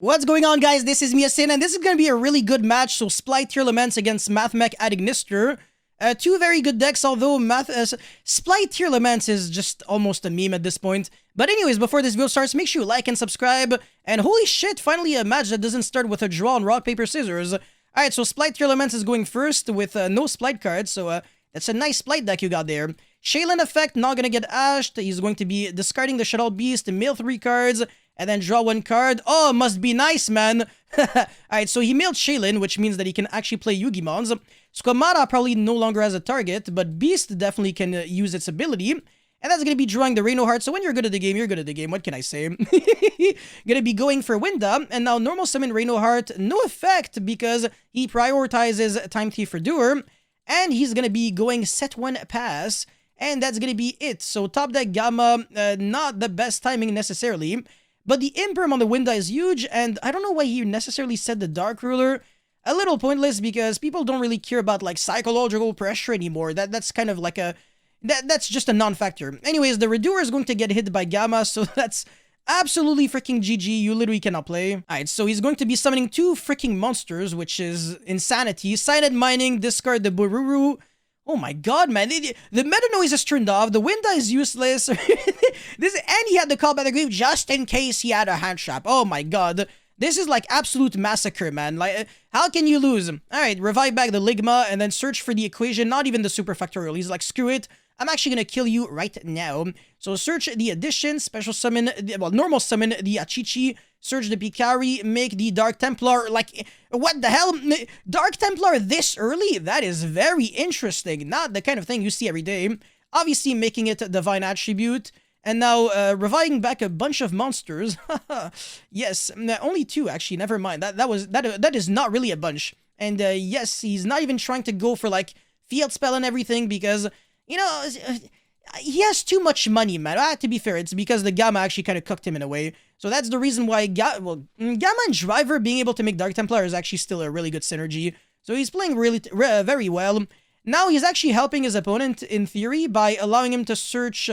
What's going on, guys? This is Miasin, and this is going to be a really good match. So, Spright Tearlaments against Mathmech Adignister. Two very good decks, although Spright Tearlaments is just almost a meme at this point. But anyways, before this video starts, make sure you like and subscribe. And holy shit, finally a match that doesn't start with a draw on rock, paper, scissors. Alright, so Spright Tearlaments is going first with no Spright cards, so that's a nice Spright deck you got there. Shaylin effect, not gonna get ashed. He's going to be discarding the Shuttle Beast, mill 3 cards, and then draw 1 card. Oh, must be nice, man. Alright, so he milled Shaylin, which means that he can actually play Yugimons. Squamata probably no longer has a target, but Beast definitely can use its ability. And that's going to be drawing the Reno Heart. So when you're good at the game, you're good at the game. What can I say? Gonna be going for Winda. And now normal summon Reno Heart. No effect because he prioritizes Time Thief for Doer. And he's going to be going set 1 pass. And that's going to be it. So top deck Gamma, not the best timing necessarily. But the Imperm on the Winda is huge. And I don't know why he necessarily said the Dark Ruler. A little pointless because people don't really care about like psychological pressure anymore. That's kind of like a... That's just a non-factor. Anyways, the Redoer is going to get hit by Gamma, so that's absolutely freaking GG. You literally cannot play. Alright, so he's going to be summoning 2 freaking monsters, which is insanity. Silent Mining, discard the Bururu. Oh my god, man. The meta noise is turned off. The Winda is useless. And he had the call by the grave just in case he had a hand trap. Oh my god. This is like absolute massacre, man. Like, how can you lose? Alright, revive back the Ligma and then search for the equation, not even the super factorial. He's like, screw it. I'm actually gonna kill you right now. So search the addition, special summon, well, normal summon the Achichi, search the Picari, make the Dark Templar, like, what the hell? Dark Templar this early? That is very interesting. Not the kind of thing you see every day. Obviously making it Divine Attribute. And now, reviving back a bunch of monsters. Yes, only 2 actually, never mind. That is not really a bunch. And yes, he's not even trying to go for like field spell and everything because, you know, he has too much money, man. To be fair, it's because the Gamma actually kind of cooked him in a way. So that's the reason why, Gamma and Driver being able to make Dark Templar is actually still a really good synergy. So he's playing really, very well. Now he's actually helping his opponent, in theory, by allowing him to search...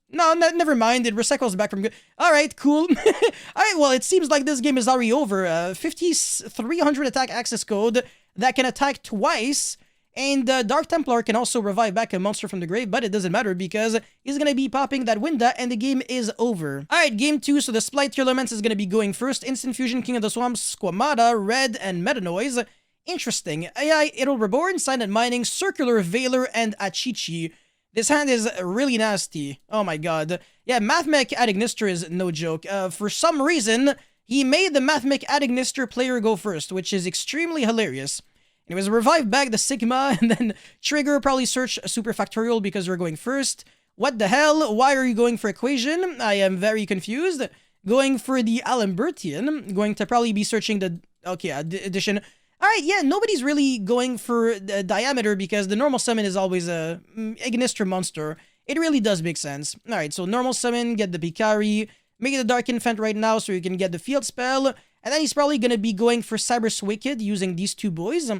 No, never mind. It recycles back from good. Alright, cool. Alright, well, it seems like this game is already over. 5300 attack access code that can attack twice. And Dark Templar can also revive back a monster from the grave, but it doesn't matter because he's going to be popping that Winda and the game is over. Alright, game 2. So the Spright Tearlaments is going to be going first. Instant Fusion, King of the Swamps, Squamata, Red, and Meta Noise. Interesting. AI, Idle Reborn, Silent Mining, Circular Veiler, and Achichi. This hand is really nasty. Oh my god. Yeah, Mathmech Adignister is no joke. For some reason, he made the Mathmech Adignister player go first, which is extremely hilarious. Anyways, revive back the Sigma, and then trigger, probably search a super factorial because you're going first. What the hell? Why are you going for equation? I am very confused. Going for the Alambertian. Going to probably be searching the... Okay, addition... Alright, yeah, nobody's really going for the diameter because the normal summon is always a Ignister monster. It really does make sense. Alright, so normal summon, get the Picari, make it a Dark Infant right now so you can get the field spell, and then he's probably going to be going for Cyber's Wicked using these 2 boys.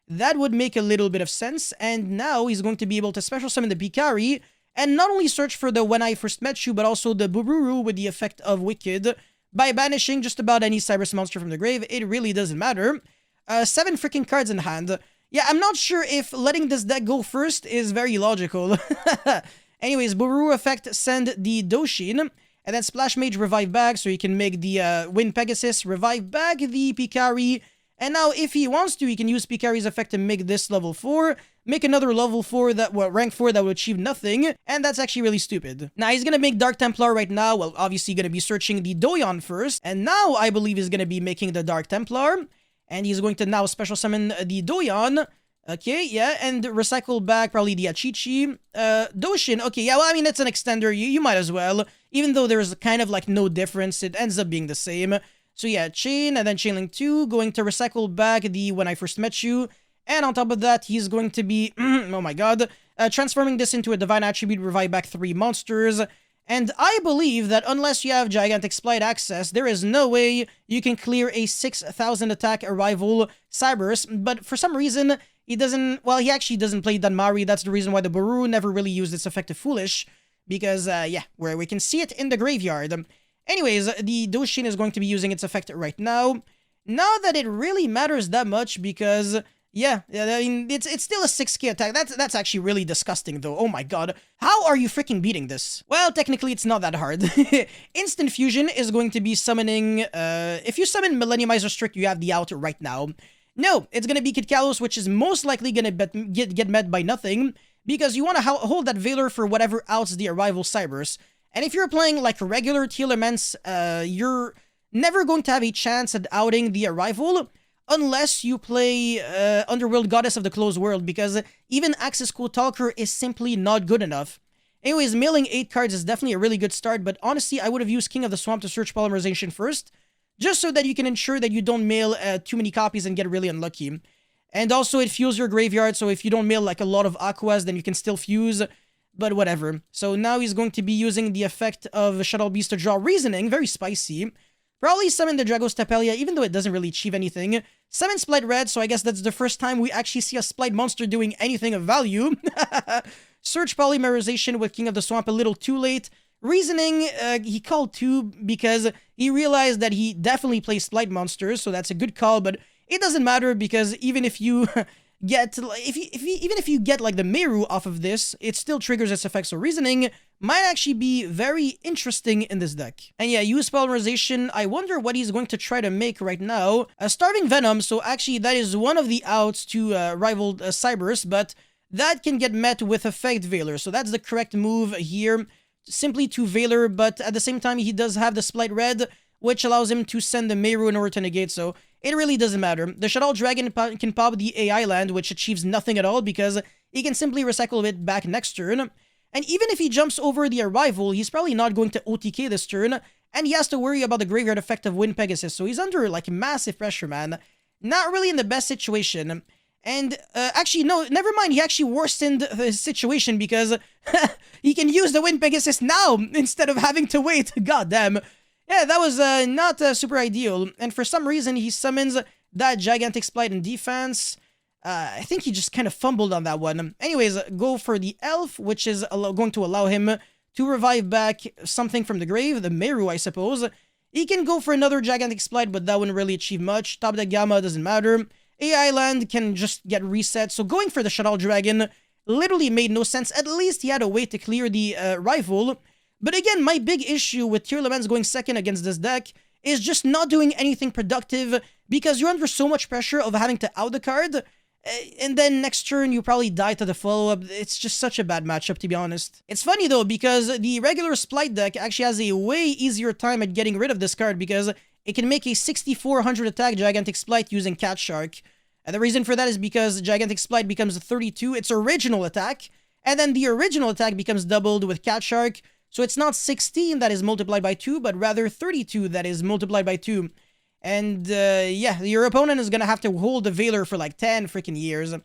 That would make a little bit of sense, and now he's going to be able to special summon the Picari, and not only search for the When I First Met You, but also the Bururu with the effect of Wicked, by banishing just about any Cyber's monster from the grave. It really doesn't matter. 7 freaking cards in hand. Yeah, I'm not sure if letting this deck go first is very logical. Anyways, Bururu effect, send the Doshin, and then Splash Mage revive back, so he can make the Wind Pegasus, revive back the Picari, and now if he wants to, he can use Picari's effect to make this level 4, make another level 4, that well, rank 4 that will achieve nothing, and that's actually really stupid. Now, he's gonna make Dark Templar right now, well, obviously gonna be searching the Doyon first, and now I believe he's gonna be making the Dark Templar, and he's going to now special summon the Doyon. Okay, yeah, and recycle back probably the Achichi. Doshin, okay, yeah, well, I mean, it's an extender. You might as well. Even though there's kind of like no difference, it ends up being the same. So yeah, Chain, and then Chainlink 2, going to recycle back the When I First Met You. And on top of that, he's going to be, oh my god, transforming this into a Divine Attribute, revive back 3 monsters. And I believe that unless you have Gigantic Spright access, there is no way you can clear a 6,000 attack Arrival Cybers. But for some reason, he doesn't... Well, he actually doesn't play Danmari. That's the reason why the Bururu never really used its effective Foolish. Because, yeah, where we can see it in the graveyard. Anyways, the Doshin is going to be using its effect right now. Not that it really matters that much because, yeah, I mean, it's still a 6k attack. That's actually really disgusting though. Oh my god. How are you freaking beating this? Well, technically it's not that hard. Instant Fusion is going to be summoning, if you summon Millenniumizer Strict, you have the out right now. No, it's going to be Kid Kalos, which is most likely going to get met by nothing because you want to hold that Veiler for whatever outs the Arrival Cybers. And if you're playing like regular Tearlaments, you're never going to have a chance at outing the Arrival unless you play Underworld Goddess of the Closed World, because even Access Code Talker is simply not good enough. Anyways, mailing 8 cards is definitely a really good start, but honestly, I would have used King of the Swamp to search Polymerization first, just so that you can ensure that you don't mail too many copies and get really unlucky. And also, it fuels your graveyard, so if you don't mail like a lot of Aquas, then you can still fuse, but whatever. So now he's going to be using the effect of Shuttle Beast to draw Reasoning, very spicy. Probably summon the Dragos Tapelia, even though it doesn't really achieve anything. Summon Spright Red, so I guess that's the first time we actually see a Spright monster doing anything of value. Search Polymerization with King of the Swamp a little too late. Reasoning, he called 2 because he realized that he definitely plays Spright monsters, so that's a good call, but it doesn't matter because even if you get, even if you get like the Meru off of this, it still triggers its effect, so Reasoning might actually be very interesting in this deck. And yeah, use Polymerization. I wonder what he's going to try to make right now. Starving Venom, so actually that is one of the outs to rival Cybers, but that can get met with Effect Veiler, so that's the correct move here. Simply to Veiler, but at the same time he does have the Spright Red, which allows him to send the Meru in order to negate, so it really doesn't matter. The Shadal Dragon can pop the AI land, which achieves nothing at all because he can simply recycle it back next turn. And even if he jumps over the Arrival, he's probably not going to OTK this turn, and he has to worry about the graveyard effect of Wind Pegasus, so he's under, like, massive pressure, man. Not really in the best situation. And, actually, no, never mind, he actually worsened his situation because he can use the Wind Pegasus now instead of having to wait. God damn. Yeah, that was not super ideal, and for some reason he summons that Gigantic Spright in defense. I think he just kind of fumbled on that one. Anyways, go for the Elf, which is going to allow him to revive back something from the grave, the Meru, I suppose. He can go for another Gigantic Spright, but that wouldn't really achieve much. Top deck Gamma doesn't matter. AI land can just get reset, so going for the Shadal Dragon literally made no sense. At least he had a way to clear the rival. But again, my big issue with Tearlaments going second against this deck is just not doing anything productive because you're under so much pressure of having to out the card. And then next turn, you probably die to the follow-up. It's just such a bad matchup, to be honest. It's funny, though, because the regular Spright deck actually has a way easier time at getting rid of this card because it can make a 6400 attack Gigantic Spright using Cat Shark. And the reason for that is because Gigantic Spright becomes a 32, its original attack, and then the original attack becomes doubled with Cat Shark, so it's not 16 that is multiplied by 2, but rather 32 that is multiplied by 2. And, yeah, your opponent is gonna have to hold the Veiler for like 10 freaking years.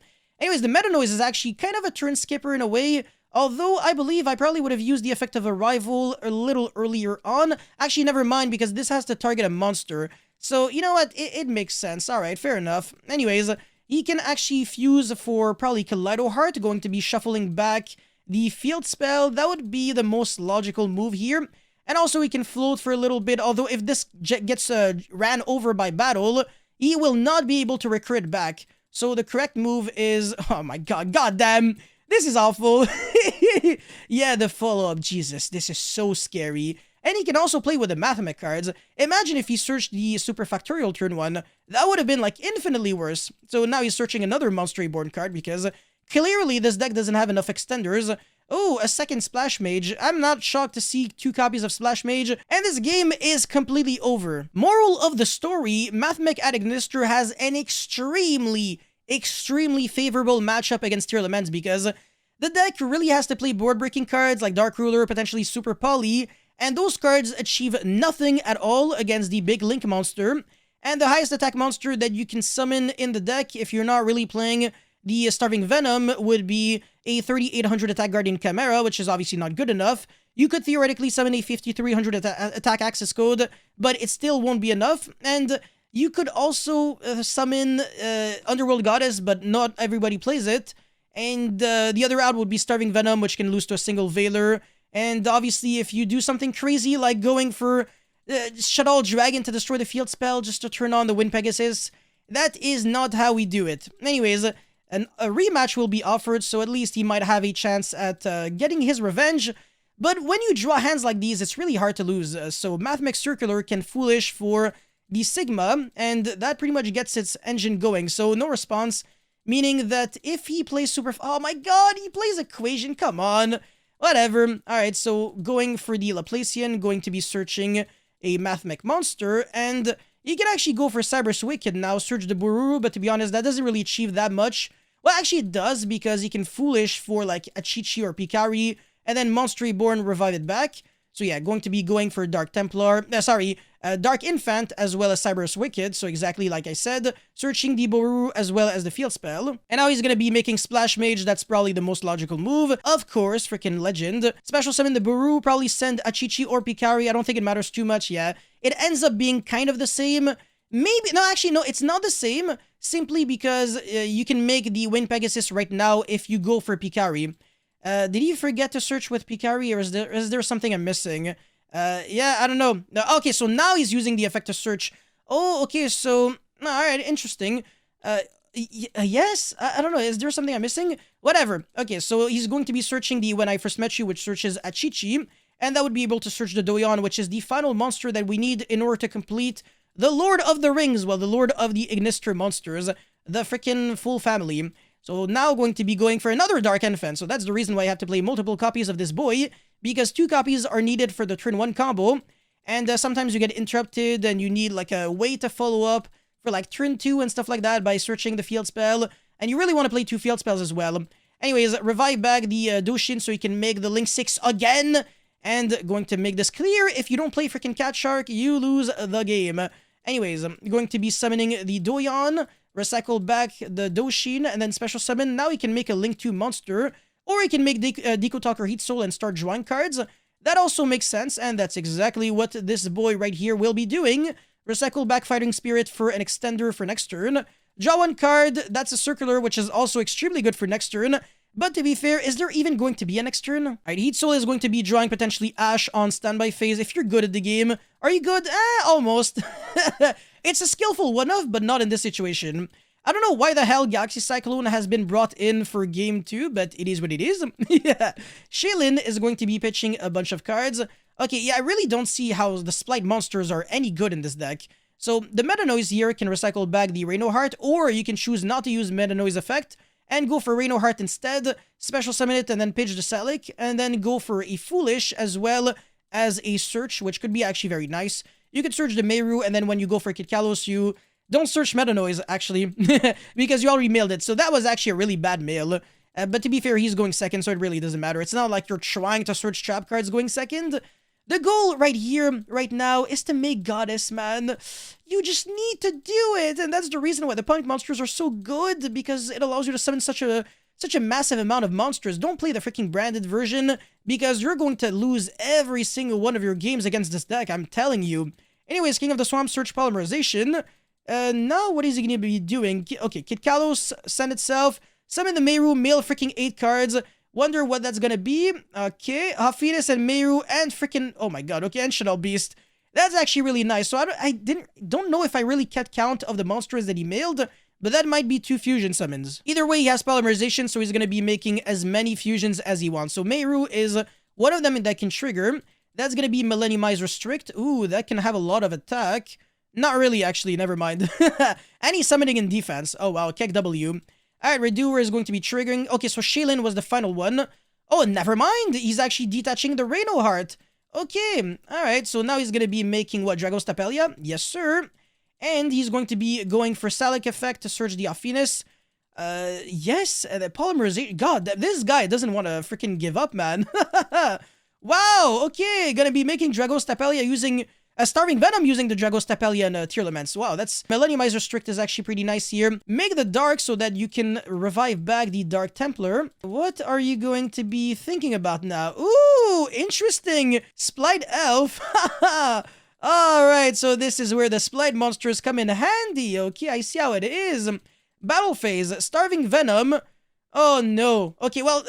Anyways, the Meta Noise is actually kind of a turn skipper in a way, although I believe I probably would have used the effect of Arrival a little earlier on. Actually, never mind, because this has to target a monster. So, you know what, it makes sense. Alright, fair enough. Anyways, he can actually fuse for probably Kaleido Heart, going to be shuffling back the field spell. That would be the most logical move here. And also he can float for a little bit, although if this gets ran over by battle, he will not be able to recur it back. So the correct move is... Oh my god, goddamn! This is awful! Yeah, the follow-up, Jesus, this is so scary. And he can also play with the Mathmech cards. Imagine if he searched the Super Factorial turn 1, that would have been like infinitely worse. So now he's searching another Monster Reborn card because clearly this deck doesn't have enough extenders. Oh, a second Splash Mage. I'm not shocked to see 2 copies of Splash Mage, and this game is completely over. Moral of the story, Mathmech Adignister has an extremely favorable matchup against Tearlaments because the deck really has to play board-breaking cards like Dark Ruler, potentially Super Poly, and those cards achieve nothing at all against the big Link monster, and the highest attack monster that you can summon in the deck if you're not really playing the Starving Venom would be a 3800 attack Guardian Chimera, which is obviously not good enough. You could theoretically summon a 5300 attack Access Code, but it still won't be enough. And you could also summon Underworld Goddess, but not everybody plays it. And the other out would be Starving Venom, which can lose to a single Veiler. And obviously, if you do something crazy like going for Shaddoll Dragon to destroy the field spell just to turn on the Wind Pegasus. That is not how we do it. Anyways, a rematch will be offered, so at least he might have a chance at getting his revenge. But when you draw hands like these, it's really hard to lose. So Mathmech Circular can Foolish for the Sigma, and that pretty much gets its engine going. So no response, meaning that if he plays Super... Oh my god, he plays Equation, come on. Whatever. Alright, so going for the Laplacian, going to be searching a Mathmech monster, and you can actually go for Cyber's Wicked now, search the Bururu, but to be honest, that doesn't really achieve that much. Well, actually it does, because you can Foolish for like a Chi-Chi or Picari, and then Monster Reborn, revive it back. So yeah, going to be going for Dark Templar, Dark Infant, as well as Cyber's Wicked, so exactly like I said, searching the Boru as well as the field spell. And now he's gonna be making Splash Mage, that's probably the most logical move. Of course, freaking Legend. Special Summon the Boru, probably send a Chi-Chi or Picari, I don't think it matters too much, yeah. It ends up being kind of the same. Maybe, no, actually, no, it's not the same, simply because you can make the Wind Pegasus right now if you go for Picari. Did he forget to search with Picari, or is there something I'm missing? Yeah, I don't know. Okay, so now he's using the effect to search. Oh, okay, so... Alright, interesting. Yes? I don't know, is there something I'm missing? Whatever. Okay, so he's going to be searching the When I First Met You, which searches a Chi-Chi, and that would be able to search the Doyon, which is the final monster that we need in order to complete the Lord of the Rings, well, the Lord of the Ignister monsters, the freaking full family. So now going to be going for another Dark Infant, so that's the reason why I have to play multiple copies of this boy, because 2 copies are needed for the turn 1 combo, and sometimes you get interrupted and you need like a way to follow up for like turn 2 and stuff like that by searching the field spell, and you really want to play 2 field spells as well. Anyways, revive back the Doshin so you can make the Link 6 again, and going to make this clear, if you don't play freaking Cat Shark, you lose the game. Anyways, I'm going to be summoning the Doyon, recycle back the Doshin, and then special summon. Now he can make a Link 2 monster, or he can make Deco Talker Heat Soul and start drawing cards. That also makes sense, and that's exactly what this boy right here will be doing. Recycle back Fighting Spirit for an extender for next turn. Draw 1 card, that's a Circular, which is also extremely good for next turn. But to be fair, is there even going to be a next turn? Alright, Heat Soul is going to be drawing potentially Ash on standby phase if you're good at the game. Are you good? Almost. It's a skillful one-off, but not in this situation. I don't know why the hell Galaxy Cyclone has been brought in for game 2, but it is what it is. Yeah. Shaylin is going to be pitching a bunch of cards. Okay, yeah, I really don't see how the Spright monsters are any good in this deck. So the Meta Noise here can recycle back the Reno Heart, or you can choose not to use Meta Noise effect and go for Reno Heart instead, special summon it, and then pitch the Salic, and then go for a Foolish as well as a Search, which could be actually very nice. You could search the Meru, and then when you go for Kid Kalos, you don't search Meta Noise, actually, because you already mailed it. So that was actually a really bad mail. But to be fair, he's going second, so it really doesn't matter. It's not like you're trying to search trap cards going second. The goal right here, right now, is to make Goddess, man. You just need to do it, and that's the reason why the Punk monsters are so good, because it allows you to summon such a massive amount of monsters. Don't play the freaking branded version, because you're going to lose every single one of your games against this deck, I'm telling you. Anyways, King of the Swamp, search Polymerization. Now what is he going to be doing? Okay, Kid Kalos, send itself, summon the Meru, mail freaking 8 cards. Wonder what that's gonna be. Okay, Hafinis and Meru and freaking... Oh my god, okay, and Shaddoll Beast. That's actually really nice. So I don't know if I really kept count of the monsters that he mailed, but that might be 2 fusion summons. Either way, he has Polymerization, so he's gonna be making as many fusions as he wants. So Meru is one of them that can trigger. That's gonna be Millenniumize Restrict. Ooh, that can have a lot of attack. Not really, actually, never mind. And he's summoning in defense. Oh wow, Kek W. Alright, Redoer is going to be triggering. Okay, so Shaylin was the final one. Oh, never mind. He's actually detaching the Reno Heart. Okay, alright. So now he's going to be making, what, Dragos Tapelia? Yes, sir. And he's going to be going for Salic effect to search the Affinis. Yes, the Polymerization. God, this guy doesn't want to freaking give up, man. Wow, okay. Gonna be making Dragos Tapelia using... Starving Venom using the Dragos Tapelia and Tearlaments. Wow, that's... Millenniumize Restrict is actually pretty nice here. Make the Dark so that you can revive back the Dark Templar. What are you going to be thinking about now? Ooh, interesting. Spright Elf. Alright, so this is where the Spright monsters come in handy. Okay, I see how it is. Battle phase. Starving Venom. Oh, no. Okay, well,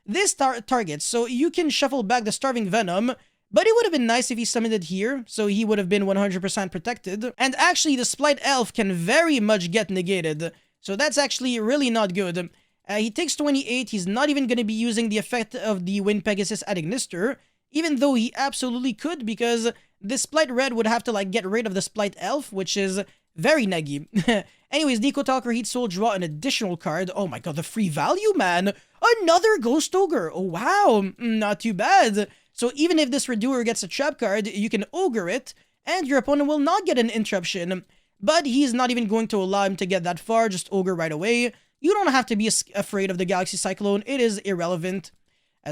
this targets. So you can shuffle back the Starving Venom, But it would have been nice if he summoned it here, so he would have been 100% protected. And actually, the Spright Elf can very much get negated, so that's actually really not good. He takes 28, he's not even going to be using the effect of the Wind Pegasus at Ignister, even though he absolutely could, because this Spright Red would have to, like, get rid of the Spright Elf, which is very neggy. Anyways, Nico Talker Heat Soul, draw an additional card. Oh my god, the free value, man! Another Ghost Ogre! Oh wow, not too bad. So even if this Redoer gets a trap card, you can Ogre it, and your opponent will not get an interruption. But he's not even going to allow him to get that far, just Ogre right away. You don't have to be afraid of the Galaxy Cyclone, it is irrelevant.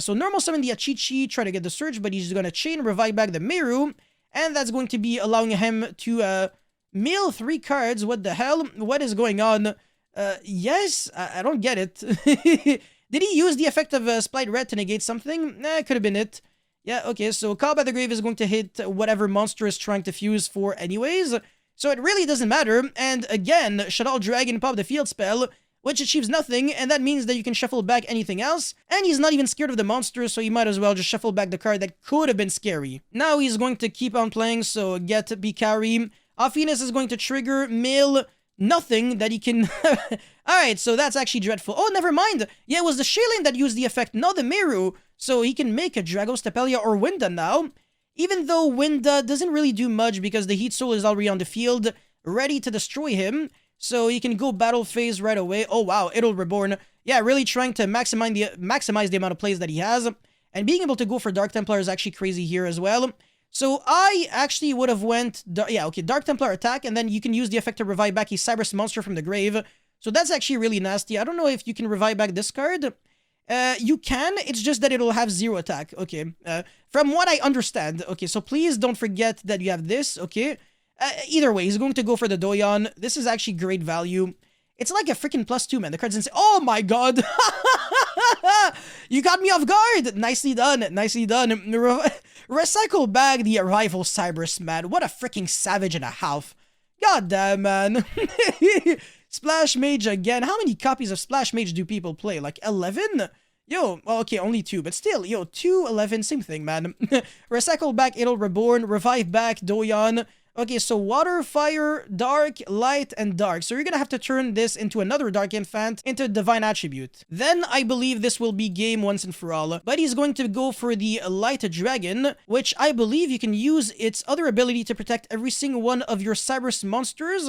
So normal summon the Achichi, try to get the Surge, but he's going to chain revive back the Meru, and that's going to be allowing him to mill 3 cards. What the hell? What is going on? Yes, I don't get it. Did he use the effect of Spright Red to negate something? Could have been it. Yeah, okay, so Call by the Grave is going to hit whatever monster is trying to fuse for anyways, so it really doesn't matter. And again, Shaddoll Dragon pop the field spell, which achieves nothing, and that means that you can shuffle back anything else, and he's not even scared of the monster, so you might as well just shuffle back the card that could have been scary. Now he's going to keep on playing, so get Bikari. Phoenix is going to trigger, mill, nothing that he can... Alright, so that's actually dreadful. Oh, never mind! Yeah, it was the Shaylin that used the effect, not the Meru, so he can make a Dragos, Tapelia, or Winda now. Even though Winda doesn't really do much because the Heat Soul is already on the field, ready to destroy him. So he can go battle phase right away. Oh wow, Idol Reborn. Yeah, really trying to maximize the amount of plays that he has. And being able to go for Dark Templar is actually crazy here as well. So I actually would have went... Yeah, okay, Dark Templar attack, and then you can use the effect to revive back a Cyberus monster from the grave. So that's actually really nasty. I don't know if you can revive back this card. You can, it's just that it'll have 0 attack. Okay, from what I understand. Okay, so please don't forget that you have this, okay? Either way, he's going to go for the Doyon. This is actually great value. It's like a freaking +2, man. The card's insane. Oh my god! You got me off guard! Nicely done, nicely done. Recycle back the Arrival Cyberus, man. What a freaking savage and a half. God damn, man. Splash Mage again. How many copies of Splash Mage do people play? Like 11? Yo, well, okay, only 2, but still, yo, 2, 11, same thing, man. Recycle back Idol Reborn, revive back Doyon. Okay, so water, fire, dark, light, and dark. So you're gonna have to turn this into another Dark Infant, into Divine Attribute. Then I believe this will be game once and for all. But he's going to go for the Light Dragon, which I believe you can use its other ability to protect every single one of your Cyberus monsters.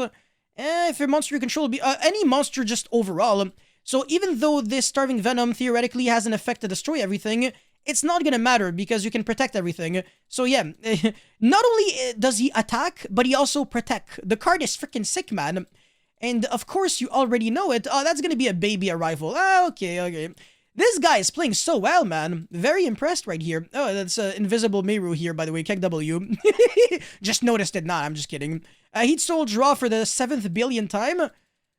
If your monster you control be any monster just overall. So even though this Starving Venom theoretically has an effect to destroy everything, it's not gonna matter because you can protect everything. So yeah, not only does he attack, but he also protect. The card is freaking sick, man. And of course you already know it. Oh, that's gonna be a baby Arrival. Ah, okay. This guy is playing so well, man. Very impressed right here. Oh, that's Invisible Meru here, by the way. Kek W. Just noticed it. Nah, I'm just kidding. Heat Soul draw for the 7th billion time.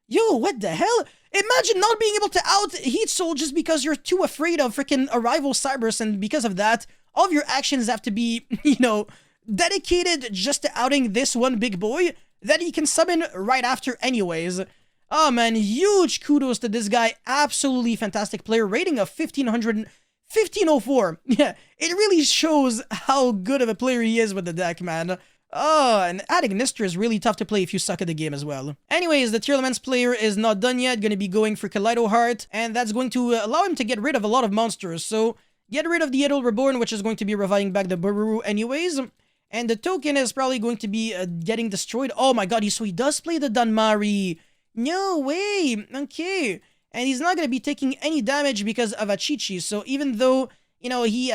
Yo, what the hell? Imagine not being able to out Heat Soul just because you're too afraid of freaking Arrival Cyberus, and because of that, all of your actions have to be, you know, dedicated just to outing this one big boy that he can summon right after anyways. Oh man, huge kudos to this guy. Absolutely fantastic player. Rating of 1504. Yeah, it really shows how good of a player he is with the deck, man. Oh, and at Ignister is really tough to play if you suck at the game as well. Anyways, the Tearlaments player is not done yet. Going to be going for Kaleido Heart, and that's going to allow him to get rid of a lot of monsters. So, get rid of the Idol Reborn, which is going to be reviving back the Bururu anyways. And the token is probably going to be getting destroyed. Oh my god, so he does play the Danmari. No way. Okay. And he's not going to be taking any damage because of Achichi. So even though, you know, he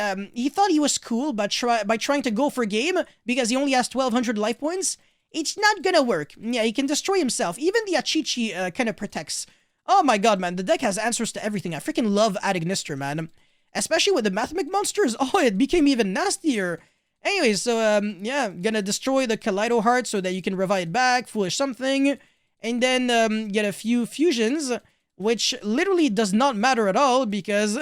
thought he was cool by trying to go for game because he only has 1200 life points, it's not going to work. Yeah, he can destroy himself. Even the Achichi kind of protects. Oh my god, man. The deck has answers to everything. I freaking love Ad Ignister, man. Especially with the Mathmech monsters. Oh, it became even nastier. Anyways, so, yeah, gonna destroy the Kaleido Heart so that you can revive it back, Foolish Something, and then get a few fusions, which literally does not matter at all because...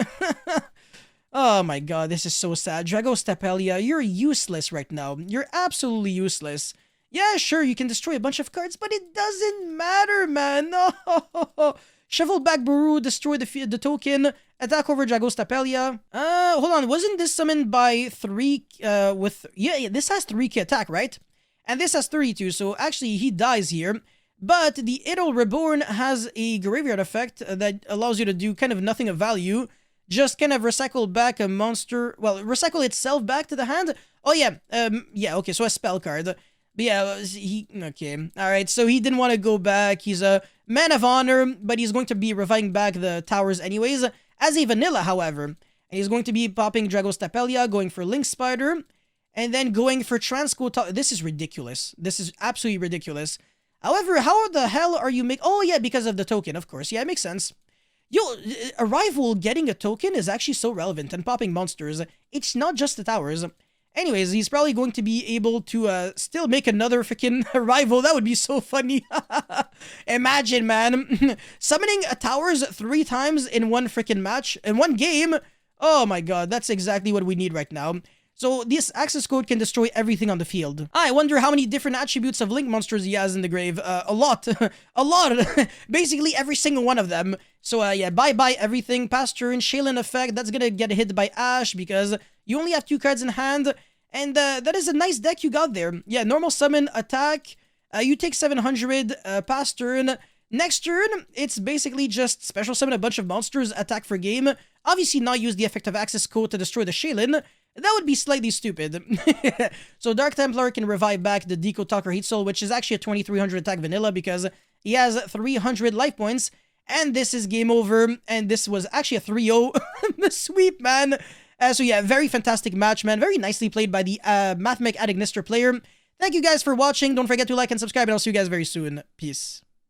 Oh my god, this is so sad. Dragos Tapelia, you're useless right now. You're absolutely useless. Yeah, sure, you can destroy a bunch of cards, but it doesn't matter, man. No, Shovel back Buru, destroy the token, attack over Dragos Tapelia. Hold on, wasn't this summoned by 3, yeah, this has 3k attack, right? And this has 32, so actually he dies here. But the Idol Reborn has a graveyard effect that allows you to do kind of nothing of value. Just kind of recycle back a monster, well, recycle itself back to the hand. Oh yeah, yeah, okay, so a spell card. But yeah, okay, alright, so he didn't want to go back. He's a man of honor, but he's going to be reviving back the towers anyways, as a vanilla, however. And he's going to be popping Dragos Tapelia, going for Link Spider, and then going for Transco. This is ridiculous. This is absolutely ridiculous. However, how the hell are you oh yeah, because of the token, of course. Yeah, it makes sense. Yo, Arrival getting a token is actually so relevant, and popping monsters. It's not just the towers. Anyways, he's probably going to be able to still make another freaking Arrival. That would be so funny. Imagine, man. Summoning a towers 3 times in one freaking match, in one game. Oh my god, that's exactly what we need right now. So this access code can destroy everything on the field. I wonder how many different attributes of Link monsters he has in the grave. A lot. A lot. Basically every single one of them. So yeah, bye-bye everything. Pass turn, Shaylin effect. That's gonna get hit by Ash because you only have 2 cards in hand. And that is a nice deck you got there. Yeah, normal summon, attack. You take 700, pass turn. Next turn, it's basically just special summon a bunch of monsters, attack for game. Obviously not use the effect of access code to destroy the Shaylin. That would be slightly stupid. So Dark Templar can revive back the Deco Talker Heat Soul, which is actually a 2300 attack vanilla because he has 300 life points. And this is game over. And this was actually a 3-0 sweep, man. So yeah, very fantastic match, man. Very nicely played by the Mathmech Adignister player. Thank you guys for watching. Don't forget to like and subscribe, and I'll see you guys very soon. Peace.